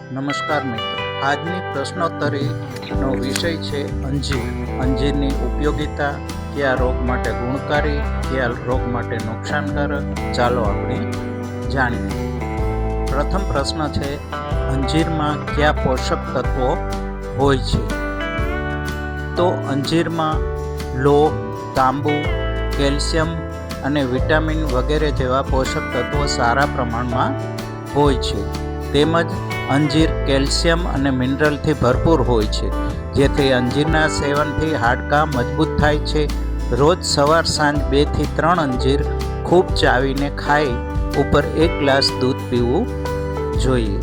નમસ્કાર મિત્રો, આજની પ્રશ્નોત્તરીનો વિષય છે અંજીર. અંજીરની ઉપયોગિતા, કયા રોગ માટે ગુણકારી, કયા રોગ માટે નુકસાનકારક, ચાલો આપણે જાણીએ. પ્રથમ પ્રશ્ન છે, અંજીરમાં કયા પોષક તત્વો હોય છે? તો અંજીરમાં લોહ, તાંબુ, કેલ્શિયમ અને વિટામિન વગેરે જેવા પોષક તત્વો સારા પ્રમાણમાં હોય છે. તેમજ અંજીર કેલ્શિયમ અને મિનરલથી ભરપૂર હોય છે, જેથી અંજીરના સેવનથી હાડકાં મજબૂત થાય છે. રોજ સવાર સાંજ 2 થી 3 અંજીર ખૂબ ચાવીને ખાઈ ઉપર 1 ગ્લાસ દૂધ પીવું જોઈએ.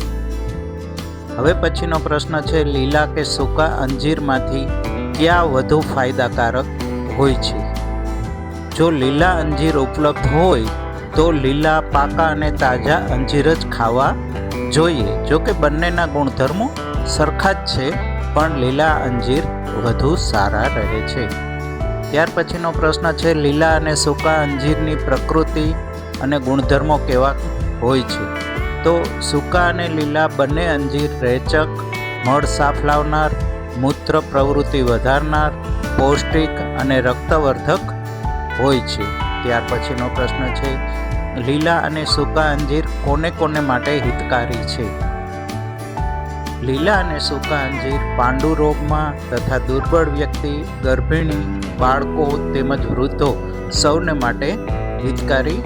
હવે પછીનો પ્રશ્ન છે, લીલા કે સૂકા અંજીરમાંથી કયા વધુ ફાયદાકારક હોય છે? જો લીલા અંજીર ઉપલબ્ધ હોય તો લીલા, પાકા અને તાજા અંજીર જ ખાવા જોઈએ. જો કે બંનેના ગુણધર્મો સરખા જ છે, પણ લીલા અંજીર વધુ સારા રહે છે. ત્યાર પછીનો પ્રશ્ન છે, લીલા અને સૂકા અંજીરની પ્રકૃતિ અને ગુણધર્મો કેવા હોય છે? તો સૂકા અને લીલા બંને અંજીર રેચક, મળ સાફ લાવનાર, મૂત્ર પ્રવૃત્તિ વધારનાર, પૌષ્ટિક અને રક્તવર્ધક હોય છે. ત્યાર પછીનો પ્રશ્ન છે, લીલા અને સૂકા અંજીર કોને કોને માટે હિતકારી છે? લીલા અને સૂકા અંજીર પાંડુ રોગમાં તથા દુર્બળ વ્યક્તિ, ગર્ભિણી, બાળકો તેમજ વૃદ્ધો સૌને માટે હિતકારી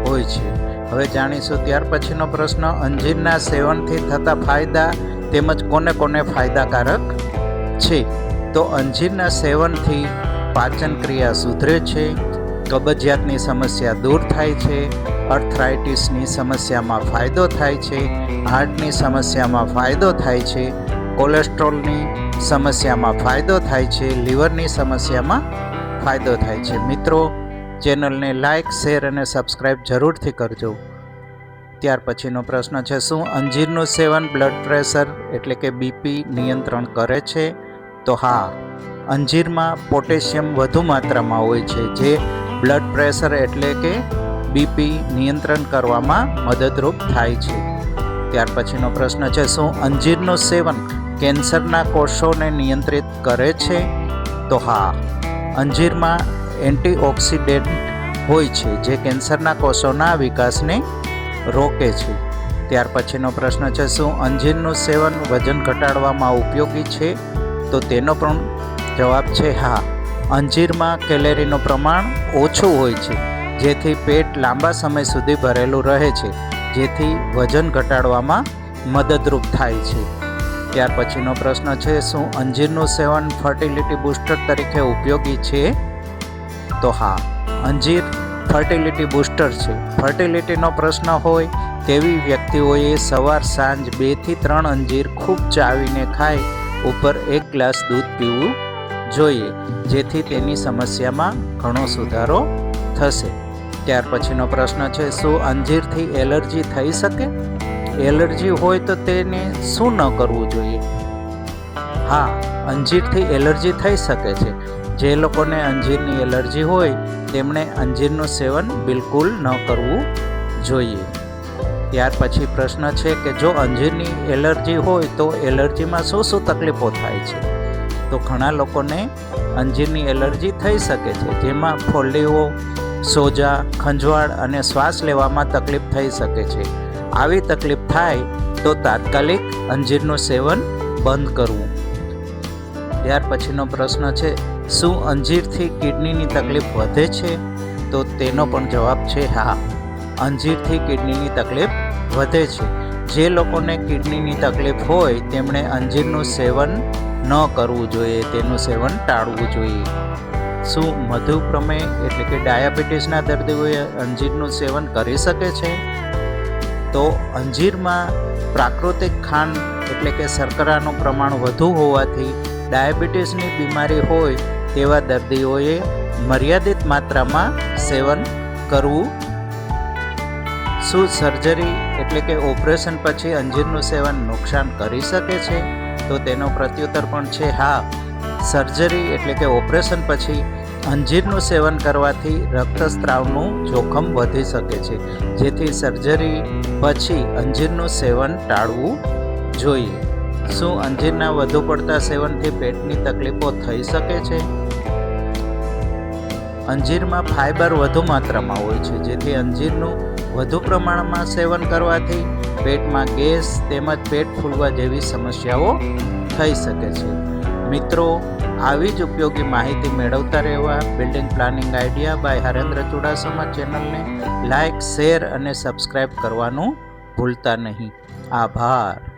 હોય છે. હવે જાણીશું ત્યાર પછીનો પ્રશ્ન, અંજીરના સેવનથી થતા ફાયદા તેમજ કોને કોને ફાયદાકારક છે? તો અંજીરના સેવનથી પાચન ક્રિયા સુધરે છે, કબજિયાતની સમસ્યા દૂર થાય છે, આર્થરાઇટિસની સમસ્યામાં ફાયદો થાય છે, હાર્ટની સમસ્યામાં ફાયદો થાય છે, કોલેસ્ટ્રોલની સમસ્યામાં ફાયદો થાય છે, લીવરની સમસ્યામાં ફાયદો થાય છે. મિત્રો, ચેનલને લાઇક, શેર અને સબસ્ક્રાઈબ જરૂરથી કરજો. ત્યાર પછીનો પ્રશ્ન છે, શું અંજીરનું સેવન બ્લડ પ્રેશર એટલે કે બીપી નિયંત્રણ કરે છે? તો હા, અંજીરમાં પોટેશિયમ વધુ માત્રામાં હોય છે, જે બ્લડ પ્રેશર એટલે કે બીપી નિયંત્રણ કરવામાં મદદરૂપ થાય છે. ત્યાર પછીનો પ્રશ્ન છે, શું અંજીરનું સેવન કેન્સરના કોષોને નિયંત્રિત કરે છે? તો હા, અંજીરમાં એન્ટીઓક્સિડન્ટ હોય છે, જે કેન્સરના કોષોના વિકાસને રોકે છે. ત્યાર પછીનો પ્રશ્ન છે, શું અંજીરનું સેવન વજન ઘટાડવામાં ઉપયોગી છે? તો તેનો પણ જવાબ છે હા. અંજીરમાં કેલેરીનું પ્રમાણ ઓછું હોય છે, જેથી પેટ લાંબા સમય સુધી ભરેલું રહે છે, જેથી વજન ઘટાડવામાં મદદરૂપ થાય છે. ત્યાર પછીનો પ્રશ્ન છે, શું અંજીરનું સેવન ફર્ટિલિટી બૂસ્ટર તરીકે ઉપયોગી છે? તો હા, અંજીર ફર્ટિલિટી બૂસ્ટર છે. ફર્ટિલિટીનો પ્રશ્ન હોય તેવી વ્યક્તિઓએ સવાર સાંજ 2 થી 3 અંજીર ખૂબ ચાવીને ખાઈ ઉપર 1 ગ્લાસ દૂધ પીવું જોઈએ, જેથી તેની સમસ્યામાં ઘણો સુધારો થશે. ત્યાર પછીનો પ્રશ્ન છે, શું અંજીરથી એલર્જી થઈ શકે? એલર્જી હોય તો તેને શું ન કરવું જોઈએ? હા, અંજીરથી એલર્જી થઈ શકે છે. જે લોકોને અંજીરની એલર્જી હોય તેમણે અંજીરનું સેવન બિલકુલ ન કરવું જોઈએ. ત્યાર પછી પ્રશ્ન છે કે જો અંજીરની એલર્જી હોય તો એલર્જીમાં શું શું તકલીફો થાય છે? તો ઘણા લોકોને અંજીરની એલર્જી થઈ શકે છે, જેમાં ફોલ્લીઓ, સોજા, ખંજવાળ અને શ્વાસ લેવામાં તકલીફ થઈ શકે છે. આવી તકલીફ થાય તો તાત્કાલિક અંજીરનું સેવન બંધ કરવું. ત્યાર પછીનો પ્રશ્ન છે, શું અંજીરથી કિડનીની તકલીફ વધે છે? તો તેનો પણ જવાબ છે હા, અંજીરથી કિડનીની તકલીફ વધે છે. જે લોકોને કિડનીની તકલીફ હોય તેમણે અંજીરનું સેવન ન કરવું જોઈએ, તેનું સેવન ટાળવું જોઈએ. શું મધુપ્રમેહ એટલે કે ડાયાબિટીસના દર્દીઓએ અંજીરનું સેવન કરી શકે છે? તો અંજીરમાં પ્રાકૃતિક ખાંડ એટલે કે શર્કરાનું પ્રમાણ વધુ હોવાથી ડાયાબિટીસની બીમારી હોય તેવા દર્દીઓએ મર્યાદિત માત્રામાં સેવન કરવું. શું સર્જરી એટલે કે ઓપરેશન પછી અંજીરનું સેવન નુકસાન કરી શકે છે? તો તેનો પ્રત્યુત્તર પણ છે હા. સર્જરી એટલે કે ઓપરેશન પછી અંજીરનું સેવન કરવાથી રક્તસ્રાવનું જોખમ વધી શકે છે, જેથી સર્જરી પછી અંજીરનું સેવન ટાળવું જોઈએ. શું અંજીરના વધુ પડતા સેવનથી પેટની તકલીફો થઈ શકે છે? અંજીરમાં ફાઇબર વધુ માત્રામાં હોય છે, જેથી અંજીરનું વધુ પ્રમાણમાં સેવન કરવાથી પેટમાં ગેસ તેમજ પેટ ફૂલવા જેવી સમસ્યાઓ થઈ શકે છે. મિત્રો, આવી જ ઉપયોગી માહિતી મેળવતા રહેવા building planning idea by Harendra Chudasama ચેનલને લાઇક, શેર અને સબસ્ક્રાઈબ કરવાનું ભૂલતા નહીં. આભાર.